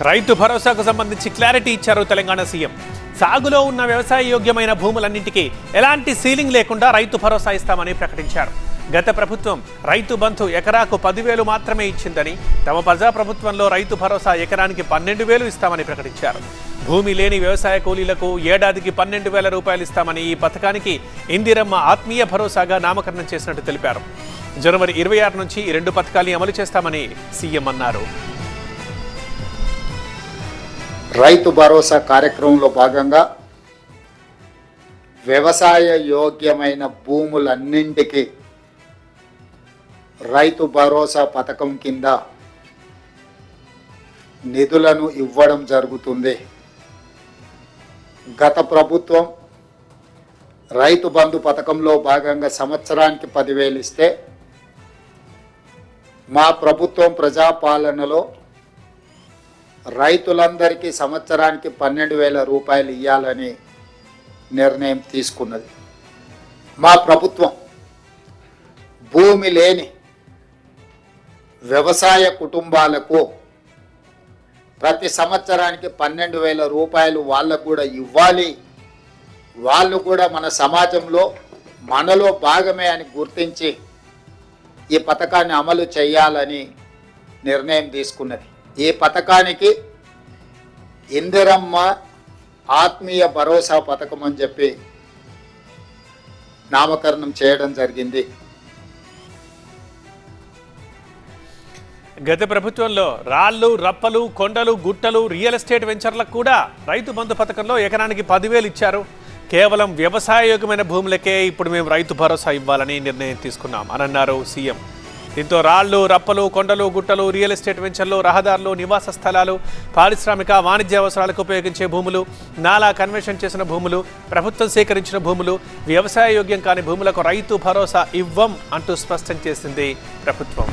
రైతు భరోసాకు సంబంధించి క్లారిటీ ఇచ్చారు తెలంగాణ సీఎం. సాగులో ఉన్న వ్యవసాయ యోగ్యమైన భూములన్నింటికీ ఎలాంటి సీలింగ్ లేకుండా రైతు భరోసా ఇస్తామని ప్రకటించారు. గత ప్రభుత్వం రైతు బంధు ఎకరాకు 10,000 మాత్రమే ఇచ్చిందని, తమ ప్రజా ప్రభుత్వంలో రైతు భరోసా ఎకరానికి 12,000 ఇస్తామని ప్రకటించారు. భూమి లేని వ్యవసాయ కూలీలకు ఏడాదికి 12,000 రూపాయలు ఇస్తామని, ఈ పథకానికి ఇందిరమ్మ ఆత్మీయ భరోసాగా నామకరణం చేసినట్టు తెలిపారు. జనవరి 26 నుంచి ఈ 2 పథకాల్ని అమలు చేస్తామని సీఎం అన్నారు. రైతు భరోసా కార్యక్రమంలో భాగంగా వ్యవసాయ యోగ్యమైన భూములన్నింటికి రైతు భరోసా పథకం కింద నిధులను ఇవ్వడం జరుగుతుంది. గత ప్రభుత్వం రైతు బంధు పథకంలో భాగంగా సంవత్సరానికి 10,000 ఇస్తే, మా ప్రభుత్వం ప్రజాపాలనలో రైతులందరికీ సంవత్సరానికి 12,000 రూపాయలు ఇవ్వాలని నిర్ణయం తీసుకున్నది. మా ప్రభుత్వం భూమి లేని వ్యవసాయ కుటుంబాలకు ప్రతి సంవత్సరానికి 12,000 రూపాయలు వాళ్ళకు కూడా ఇవ్వాలి, వాళ్ళు కూడా మన సమాజంలో మనలో భాగమే అని గుర్తించి ఈ పథకాన్ని అమలు చేయాలని నిర్ణయం తీసుకున్నది. ఈ పథకానికి ఇందిరమ్మ ఆత్మీయ భరోసా పథకం అని చెప్పి నామకరణం చేయడం జరిగింది. గత ప్రభుత్వంలో రాళ్లు, రప్పలు, కొండలు, గుట్టలు, రియల్ ఎస్టేట్ వెంచర్లకు కూడా రైతు బంధు పథకంలో ఎకరానికి 10,000 ఇచ్చారు. కేవలం వ్యవసాయయోగ్యమైన భూములకే ఇప్పుడు మేము రైతు భరోసా ఇవ్వాలని నిర్ణయం తీసుకున్నాం అని అన్నారు సీఎం. దీంతో రాళ్లు, రప్పలు, కొండలు, గుట్టలు, రియల్ ఎస్టేట్ వెంచర్లు, రహదారులు, నివాస స్థలాలు, పారిశ్రామిక, వాణిజ్య అవసరాలకు ఉపయోగించే భూములు, నాలా కన్వర్షన్ చేసిన భూములు, ప్రభుత్వం సేకరించిన భూములు, వ్యవసాయ యోగ్యం కాని భూములకు రైతు భరోసా ఇవ్వం అంటూ స్పష్టం చేసింది ప్రభుత్వం.